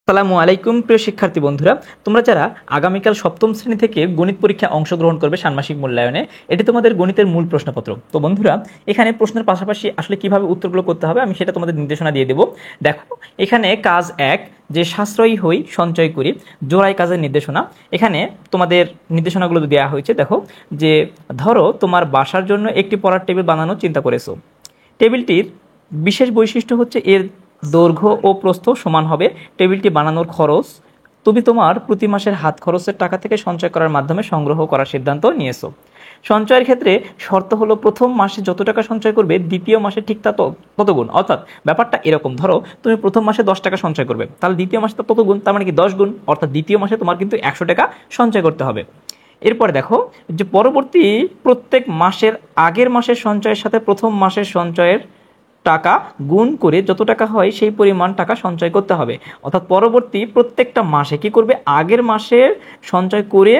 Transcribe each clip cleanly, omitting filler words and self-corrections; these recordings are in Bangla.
আসসালামু আলাইকুম প্রিয় শিক্ষার্থী বন্ধুরা, তোমরা যারা আগামীকাল সপ্তম শ্রেণী থেকে গণিত পরীক্ষায় অংশগ্রহণ করবে ষান্মাসিক মূল্যায়নে, এটি তোমাদের গণিতের মূল প্রশ্নপত্র। তো বন্ধুরা, এখানে প্রশ্নের পাশাপাশি আসলে কিভাবে উত্তরগুলো করতে হবে আমি সেটা তোমাদের নির্দেশনা দিয়ে দেবো। দেখো, এখানে কাজ 1 যে সাশ্রয়ী হই সঞ্চয় করি জোড়াই কাজের নির্দেশনা, এখানে তোমাদের নির্দেশনাগুলো দেওয়া হয়েছে। দেখো যে ধরো তোমার বাসার জন্য একটি পড়ার টেবিল বানানোর চিন্তা করেছো। টেবিলটির বিশেষ বৈশিষ্ট্য হচ্ছে এর দৈর্ঘ্য ও প্রস্থ সমান হবে। টেবিলটি বানানোর খরচ তুমি তোমার প্রতি মাসের হাত খরচের টাকা থেকে সঞ্চয় করার মাধ্যমে সংগ্রহ করার সিদ্ধান্ত নিয়েছো। সঞ্চয়ের ক্ষেত্রে শর্ত হলো প্রথম মাসে যত টাকা সঞ্চয় করবে দ্বিতীয় মাসে ঠিক তত গুণ। অর্থাৎ ব্যাপারটা এরকম, ধরো তুমি প্রথম মাসে 10 টাকা সঞ্চয় করবে, তাহলে দ্বিতীয় মাসে তত গুণ, তার মানে কি 10 গুণ, অর্থাৎ দ্বিতীয় মাসে তোমার কিন্তু 100 টাকা সঞ্চয় করতে হবে। এরপরে দেখো যে পরবর্তী প্রত্যেক মাসের আগের মাসের সঞ্চয়ের সাথে প্রথম মাসের সঞ্চয়ের টাকা গুণ করে যত টাকা হয় সেই পরিমাণ টাকা সঞ্চয় করতে হবে। অর্থাৎ পরবর্তী প্রত্যেকটা মাসে কি করবে, আগের মাসের সঞ্চয় করে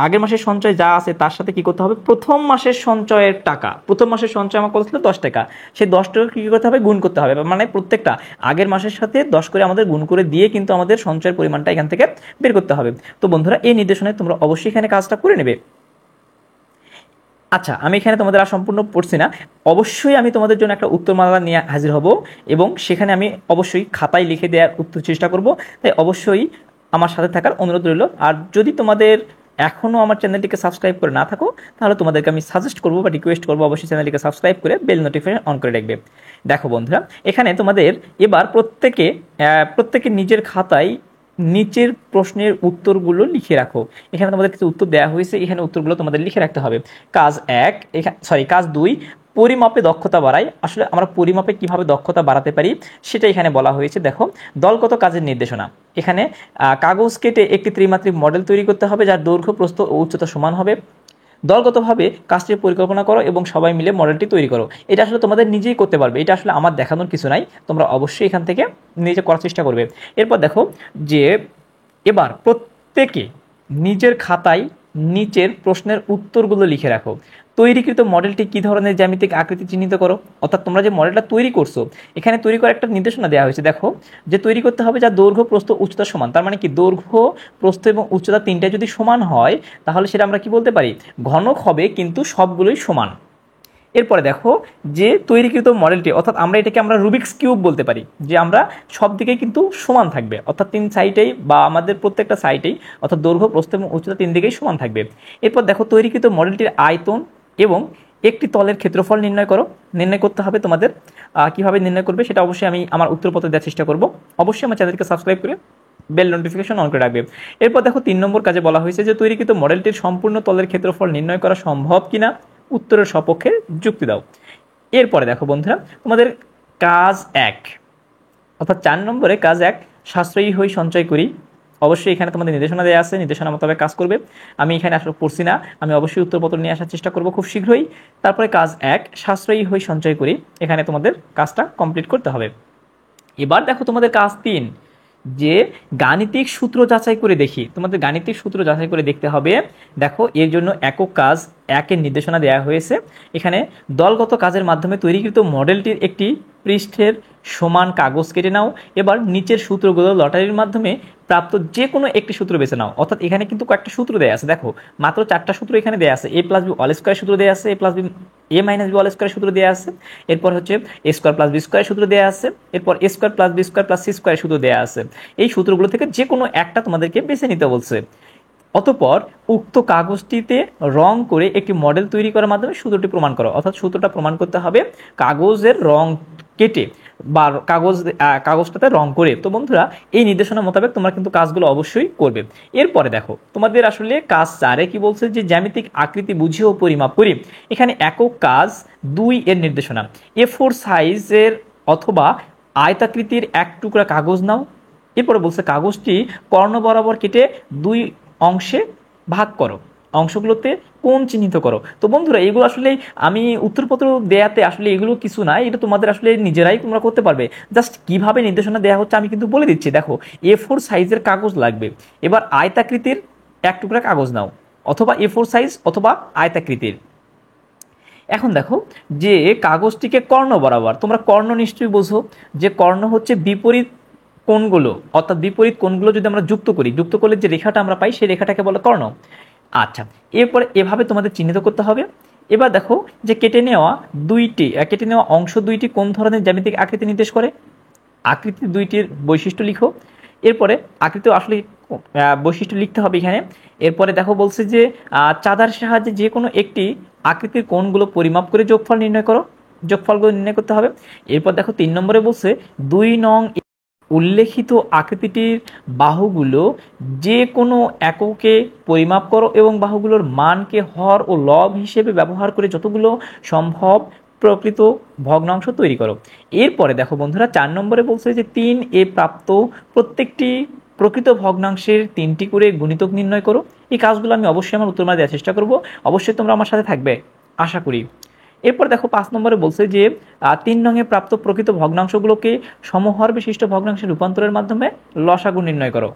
আগের মাসের সঞ্চয় যা আছে তার সাথে কি করতে হবে, প্রথম মাসের সঞ্চয়ের টাকা, প্রথম মাসের সঞ্চয় আমার কত ছিল 10 টাকা, সেই 10 টাকা কী করতে হবে, গুণ করতে হবে। মানে প্রত্যেকটা আগের মাসের সাথে 10 করে আমাদের গুণ করে দিয়ে কিন্তু আমাদের সঞ্চয়ের পরিমাণটা এখান থেকে বের করতে হবে। তো বন্ধুরা, এই নির্দেশনায় তোমরা অবশ্যই এখানে কাজটা করে নেবে। আচ্ছা, আমি এখানে তোমাদের আর সম্পূর্ণ পড়ছি না, অবশ্যই আমি তোমাদের জন্য একটা উত্তরমালা নিয়ে হাজির হব এবং সেখানে আমি অবশ্যই খাতায় লিখে দেওয়ার উত্তর চেষ্টা করব। তাই অবশ্যই আমার সাথে থাকার অনুরোধ রইল। আর যদি তোমাদের এখনও আমার চ্যানেলটিকে সাবস্ক্রাইব করে না থাকো, তাহলে তোমাদেরকে আমি সাজেস্ট করবো বা রিকোয়েস্ট করবো অবশ্যই চ্যানেলটিকে সাবস্ক্রাইব করে বেল নোটিফিকেশন অন করে রাখবে। দেখো বন্ধুরা, এখানে তোমাদের এবার প্রত্যেকে নিজের খাতায় নিচের প্রশ্নের উত্তরগুলো লিখে রাখো। এখানে তোমাদের কিছু উত্তর দেওয়া হয়েছে, এখানে উত্তরগুলো তোমাদের লিখে রাখতে হবে। কাজ 2 পরিমাপে দক্ষতা বাড়াই। আসলে আমরা পরিমাপে কিভাবে দক্ষতা বাড়াতে পারি সেটা এখানে বলা হয়েছে। দেখো, দলগত কাজের নির্দেশনা, এখানে কাগজ কেটে একটি ত্রিমাত্রিক মডেল তৈরি করতে হবে যার দৈর্ঘ্য প্রস্থ ও উচ্চতা সমান হবে। দলগতভাবে কাজটির পরিকল্পনা করো এবং সবাই মিলে মডেলটি তৈরি করো। এটা আসলে তোমাদের নিজেই করতে পারবে, এটা আসলে আমার দেখানোর কিছু নাই, তোমরা অবশ্যই এখান থেকে নিজে করার চেষ্টা করবে। এরপর দেখো যে এবার প্রত্যেকে নিজের খাতায় নিচের প্রশ্নের উত্তরগুলো লিখে রাখো। তৈরিকৃত মডেলটি কী ধরনের জ্যামিতিক আকৃতি চিহ্নিত করো। অর্থাৎ তোমরা যে মডেলটা তৈরি করছো, এখানে তৈরি করার একটা নির্দেশনা দেওয়া হয়েছে। দেখো যে তৈরি করতে হবে যা দৈর্ঘ্য প্রস্থ উচ্চতা সমান, তার মানে কি দৈর্ঘ্য প্রস্থ এবং উচ্চতা তিনটাই যদি সমান হয় তাহলে সেটা আমরা কি বলতে পারি, ঘনক হবে, কিন্তু সবগুলোই সমান। এরপরে দেখো যে তৈরিকৃত মডেলটি, অর্থাৎ আমরা রুবিক্স কিউব বলতে পারি, যে আমরা সব দিকেই কিন্তু সমান থাকবে, অর্থাৎ 3 সাইডেই বা আমাদের প্রত্যেকটা সাইডেই, অর্থাৎ দৈর্ঘ্য প্রস্থ এবং উচ্চতা 3 দিকেই সমান থাকবে। এরপর দেখো তৈরিকৃত মডেলটির আয়তন এবং একটি তলের ক্ষেত্রফল নির্ণয় করতে হবে তোমাদের। কিভাবে নির্ণয় করবে সেটা অবশ্যই আমি আমার উত্তরপত্র দেওয়ার চেষ্টা করব। অবশ্যই আমার চ্যানেলকে সাবস্ক্রাইব করে বেল নোটিফিকেশন অন করে রাখবে। এরপর দেখো 3 নম্বর কাজে বলা হয়েছে যে তৈরিকৃত মডেলটির সম্পূর্ণ তলের ক্ষেত্রফল নির্ণয় করা সম্ভব কিনা, উত্তরের সপক্ষে যুক্তি দাও। এরপরে দেখো বন্ধুরা, তোমাদের কাজ 1 অর্থাৎ 4 নম্বরে কাজ 1 সাশ্রয়ী হই সঞ্চয় করি। অবশ্যই এখানে তোমাদের নির্দেশনা দেওয়া আছে, নির্দেশনা মোতাবেক কাজ করবে। আমি এখানে আসলে পড়ছি না, আমি অবশ্যই উত্তরপত্র নিয়ে আসার চেষ্টা করব খুব শীঘ্রই। তারপরে কাজ 1 সাশ্রয়ী হই সঞ্চয় করি, এখানে তোমাদের কাজটা কমপ্লিট করতে হবে। এবার দেখো তোমাদের কাজ 3 যে গাণিতিক সূত্র যাচাই করে দেখি। তোমাদের গাণিতিক সূত্র যাচাই করে দেখতে হবে। দেখো এর জন্য একক কাজ 1-এর নির্দেশনা দেওয়া হয়েছে। এখানে দলগত কাজের মাধ্যমে তৈরিকৃত মডেলটির একটি পৃষ্ঠের সমান কাগজ কেটে নাও। এবার নিচের সূত্রগুলো লটারির মাধ্যমে প্রাপ্ত যে কোনো একটি সূত্র বেছে নাও। অর্থাৎ এখানে কিন্তু কয়েকটা সূত্র দেওয়া আছে, দেখো মাত্র 4টা সূত্র এখানে দেওয়া আছে। a + b হোল স্কয়ার সূত্র দেওয়া আছে, a + b হোল স্কয়ার সূত্র দেওয়া আছে, এরপর হচ্ছে a² + b² সূত্র দেওয়া আছে, এরপর a² + b² + c² সূত্র দেওয়া আছে। এই সূত্রগুলো থেকে যে কোনো একটা তোমাদেরকে বেছে নিতে বলছে। অতঃপর উক্ত কাগজটিতে রং করে একটি মডেল তৈরি করার মাধ্যমে সূত্রটি প্রমাণ করো। অর্থাৎ সূত্রটা প্রমাণ করতে হবে কাগজের রং কেটে বা কাগজটাতে রং করে। তো বন্ধুরা, এই নির্দেশনা মোতাবেক তোমরা কিন্তু কাজগুলো অবশ্যই করবে। এরপরে দেখো তোমাদের আসলে কাজ 4-এ কি বলছে যে জ্যামিতিক আকৃতি বুঝিয়ে ও পরিমাপ করি। এখানে একক কাজ 2-এর নির্দেশনা, A4 সাইজের অথবা আয়তাকৃতির 1 টুকরা কাগজ নাও। এরপরে বলছে কাগজটি কর্ণ বরাবর কেটে 2 অংশে ভাগ করো, অংশগুলোতে কোণ চিহ্নিত করো। তো বন্ধুরা, এগুলো আসলে আমি উত্তরপত্র দেয়াতে আসলে এগুলো কিছু না, এটা তোমাদের আসলে নিজেরাই তোমরা করতে পারবে। জাস্ট কিভাবে নির্দেশনা দেওয়া হচ্ছে আমি কিন্তু বলে দিচ্ছি। দেখো A4 সাইজের কাগজ লাগবে, এবার আয়তাকৃতির 1 টুকরা কাগজ নাও, অথবা A4 সাইজ অথবা আয়তাকৃতির। এখন দেখো যে কাগজটিকে কর্ণ বরাবর, তোমরা কর্ণ নিশ্চয়ই বোঝো যে কর্ণ হচ্ছে বিপরীত কোণগুলো অর্থাৎ বিপরীত কোণগুলো যদি আমরা যুক্ত করি, যুক্ত করলে যে রেখাটা আমরা পাই সেই রেখাটাকে বলে কর্ণ। আচ্ছা, এরপরে এভাবে তোমাদের চিহ্নিত করতে হবে। এবার দেখো যে কেটে নেওয়া অংশ দুইটি কোন ধরনের জ্যামিতিক আকৃতি নির্দেশ করে, আকৃতি দুইটির বৈশিষ্ট্য লিখো। এরপরে আকৃতি আসলে বৈশিষ্ট্য লিখতে হবে এখানে। এরপরে দেখো বলছে যে চাঁদার সাহায্যে যে কোনো একটি আকৃতির কোণগুলো পরিমাপ করে যোগফল নির্ণয় করো, যোগফলগুলো নির্ণয় করতে হবে। এরপর দেখো 3 নম্বরে বলছে 2 নং উল্লেখিত আকৃতিটির বাহুগুলো যে কোনো এককে পরিমাপ করো এবং বাহুগুলোর মানকে হর ও লব হিসেবে ব্যবহার করে যতগুলো সম্ভব প্রকৃত ভগ্নাংশ তৈরি করো। এরপরে দেখো বন্ধুরা 4 নম্বরে বলছে যে 3 প্রাপ্ত প্রত্যেকটি প্রকৃত ভগ্নাংশের 3টি করে গুণিতক নির্ণয় করো। এই কাজগুলো আমি অবশ্যই আমার উত্তরমালা দেওয়ার চেষ্টা করব, অবশ্যই তোমরা আমার সাথে থাকবে আশা করি। এরপর দেখো 5 নম্বরে বলছে যে 3 নংয়ে প্রাপ্ত প্রকৃত ভগ্নাংশগুলোকে সমহর বিশিষ্ট ভগ্নাংশে রূপান্তরের মাধ্যমে লসাগু নির্ণয় করো।